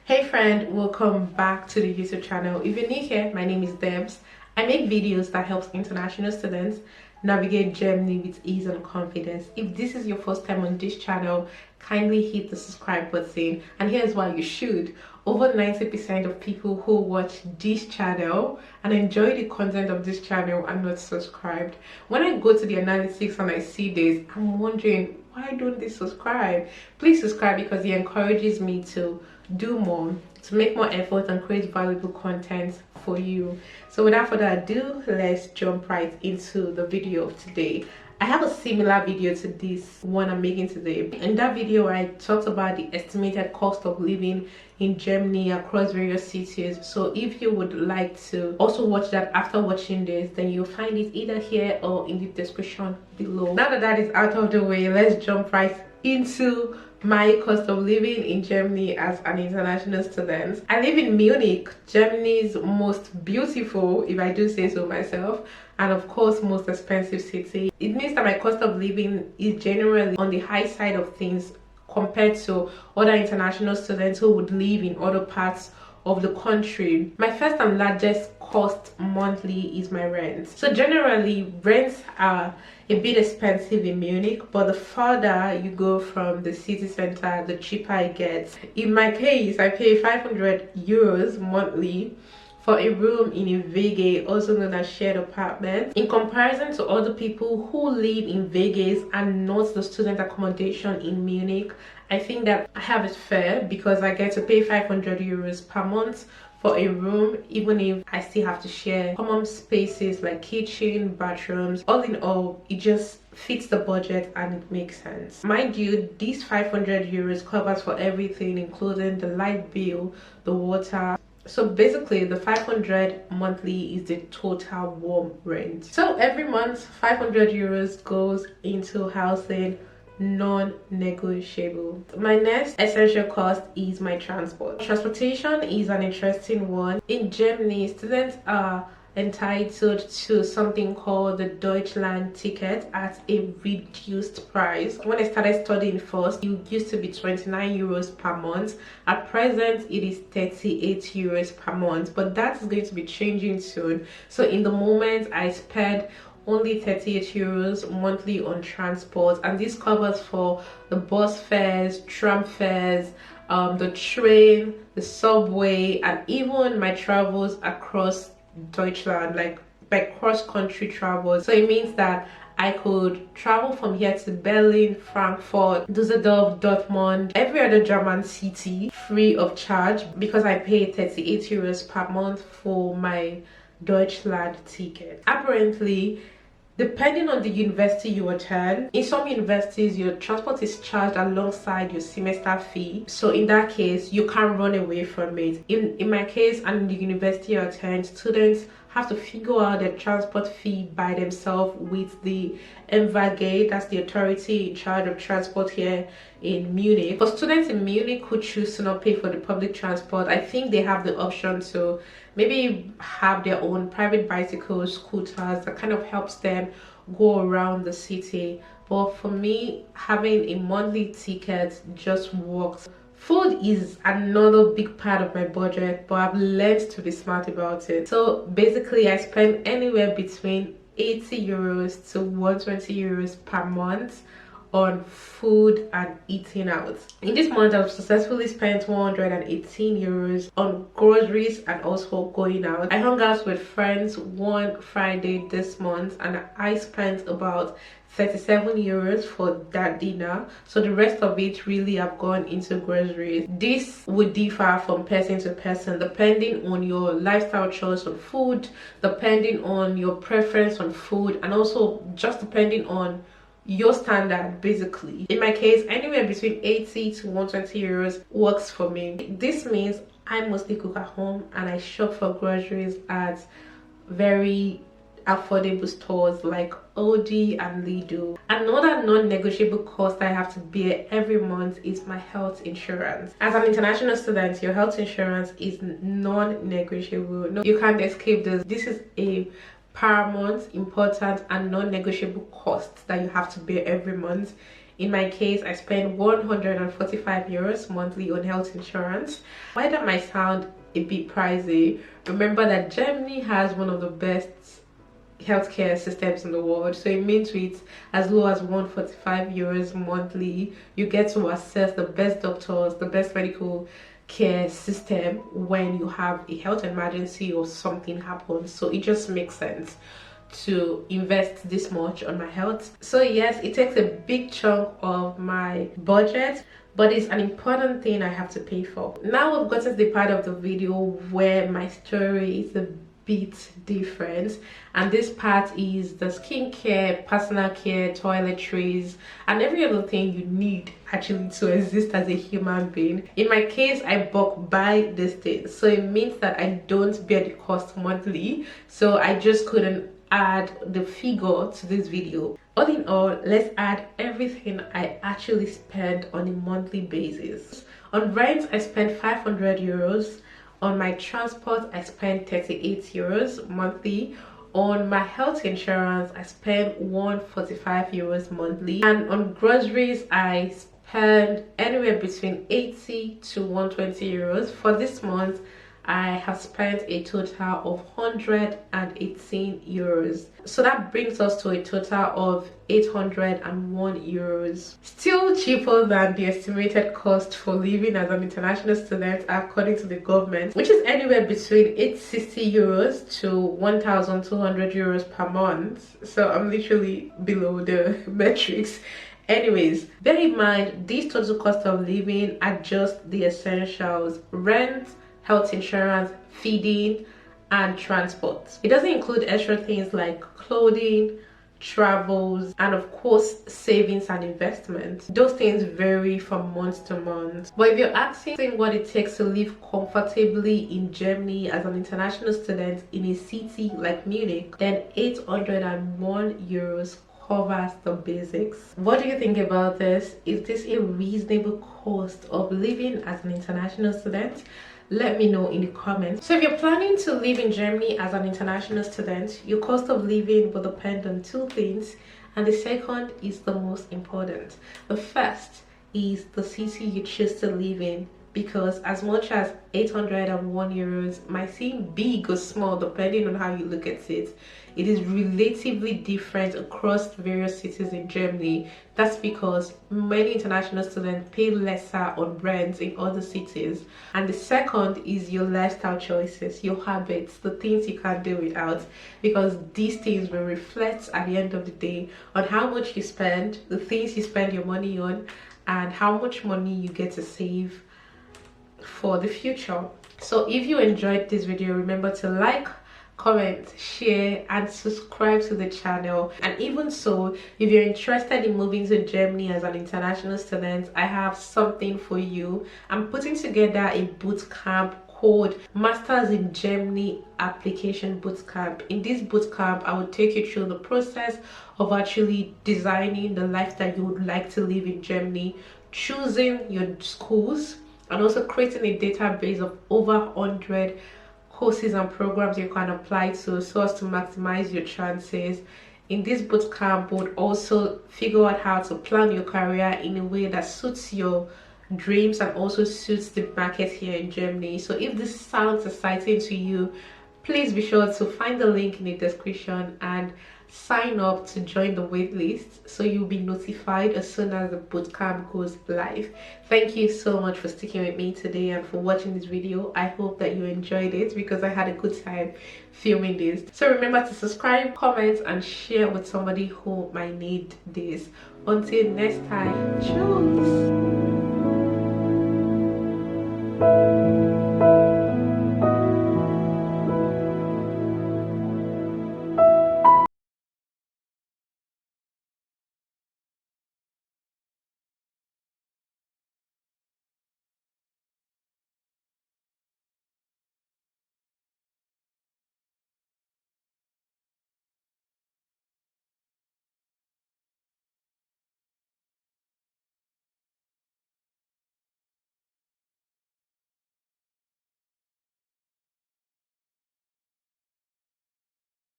Hey friend, welcome back to the YouTube channel. If you're new here, my name is Debs. I make videos that helps international students navigate Germany with ease and confidence. If this is your first time on this channel, kindly hit the subscribe button, and here's why you should. Over 90% of people who watch this channel and enjoy the content of this channel are not subscribed. When I go to the analytics and I see this, I'm wondering, why don't they subscribe? Please subscribe because it encourages me to do more, to make more effort and create valuable content for you. So without further ado, let's jump right into the video of today. I have a similar video to this one I'm making today. In that video, I talked about the estimated cost of living in Germany across various cities. So if you would like to also watch that after watching this, then you'll find it either here or in the description below. Now that that is out of the way, let's jump right into my cost of living in Germany as an international student. I live in Munich, Germany's most beautiful, if I do say so myself, and of course most expensive city. It means that my cost of living is generally on the high side of things compared to other international students who would live in other parts of the country. My first and largest cost monthly is my rent. So generally rents are a bit expensive in Munich, but the farther you go from the city center, the cheaper it gets. In my case, I pay 500 euros monthly for a room in a WG, also known as shared apartment. In comparison to other people who live in WGs and not the student accommodation in Munich, I think that I have it fair because I get to pay 500 euros per month for a room, even if I still have to share common spaces like kitchen, bathrooms. All in all, it just fits the budget and it makes sense. Mind you, these 500 euros covers for everything, including the light bill, the water. So basically the 500 monthly is the total warm rent. So every month 500 euros goes into housing, non-negotiable. My next essential cost is my transport. Transportation is an interesting one. In Germany, students are entitled to something called the Deutschland ticket at a reduced price. When I started studying first, it used to be 29 euros per month. At present, it is 38 euros per month, but that is going to be changing soon. So in the moment, I spend only 38 euros monthly on transport, and this covers for the bus fares, tram fares, the train, the subway, and even my travels across Deutschland, like cross-country travel. So it means that I could travel from here to Berlin, Frankfurt, Düsseldorf, Dortmund, every other German city free of charge because I pay 38 euros per month for my Deutschland ticket. Apparently, depending on the university you attend, in some universities your transport is charged alongside your semester fee. So in that case, you can't run away from it. In my case and in the university I attend, students have to figure out their transport fee by themselves with the MVG, that's the authority in charge of transport here in Munich. For students in Munich who choose to not pay for the public transport, I think they have the option to maybe have their own private bicycles, scooters that kind of helps them go around the city. But for me, having a monthly ticket just works. Food is another big part of my budget, but I've learned to be smart about it. So basically I spend anywhere between 80 euros to 120 euros per month on food and eating out. In this month, I've successfully spent 118 euros on groceries and also going out. I hung out with friends one Friday this month and I spent about 37 euros for that dinner. So the rest of it really have gone into groceries. This would differ from person to person depending on your lifestyle choice on food, depending on your preference on food, and also just depending on your standard. Basically in my case, anywhere between 80 to 120 euros works for me. This means I mostly cook at home and I shop for groceries at very affordable stores like Aldi and Lidl. Another non-negotiable cost I have to bear every month is my health insurance. As an international student, your health insurance is non-negotiable. No, you can't escape this. This is a paramount, important and non-negotiable costs that you have to bear every month In my case, I spend 145 euros monthly on health insurance. While that might sound a bit pricey, remember that Germany has one of the best healthcare systems in the world. So it means with as low as 145 euros monthly, you get to access the best doctors, the best medical care system when you have a health emergency or something happens. So it just makes sense to invest this much on my health. So yes, it takes a big chunk of my budget, but it's an important thing I have to pay for. Now we've gotten to the part of the video where my story is a bit different, and this part is the skincare, personal care, toiletries, and every other thing you need actually to exist as a human being. In my case, I bulk buy this thing, so it means that I don't bear the cost monthly, so I just couldn't add the figure to this video. All in all, let's add everything I actually spend on a monthly basis. On rent, I spend 500 euros. On my transport, I spend 38 euros monthly. On my health insurance, I spend 145 euros monthly. And on groceries, I spend anywhere between 80 to 120 euros. For this month, I have spent a total of 118 euros. So that brings us to a total of 801 euros. Still cheaper than the estimated cost for living as an international student according to the government, which is anywhere between 860 euros to 1,200 euros per month. So I'm literally below the metrics. Anyways, bear in mind, these total cost of living are just the essentials: rent, health insurance, feeding, and transport. It doesn't include extra things like clothing, travels, and of course savings and investments. Those things vary from month to month. But if you're asking what it takes to live comfortably in Germany as an international student in a city like Munich, then 801 euros covers the basics. What do you think about this? Is this a reasonable cost of living as an international student? Let me know in the comments. So if you're planning to live in Germany as an international student, your cost of living will depend on two things, and the second is the most important. The first is the city you choose to live in, because as much as 801 euros might seem big or small depending on how you look at it, it is relatively different across various cities in Germany. That's because many international students pay lesser on rent in other cities. And the second is your lifestyle choices, your habits, the things you can't do without, because these things will reflect at the end of the day on how much you spend, the things you spend your money on, and how much money you get to save for the future. So if you enjoyed this video, remember to like, comment, share, and subscribe to the channel. And even so, if you're interested in moving to Germany as an international student, I have something for you. I'm putting together a boot camp called Masters in Germany Application Bootcamp. In this bootcamp, I will take you through the process of actually designing the life that you would like to live in Germany, choosing your schools, and also creating a database of over 100 courses and programs you can apply to so as to maximize your chances. In this bootcamp, we'll also figure out how to plan your career in a way that suits your dreams and also suits the market here in Germany. So if this sounds exciting to you, please be sure to find the link in the description and sign up to join the waitlist so you'll be notified as soon as the bootcamp goes live. Thank you so much for sticking with me today and for watching this video. I hope that you enjoyed it because I had a good time filming this. So remember to subscribe, comment, and share with somebody who might need this. Until next time, cheers.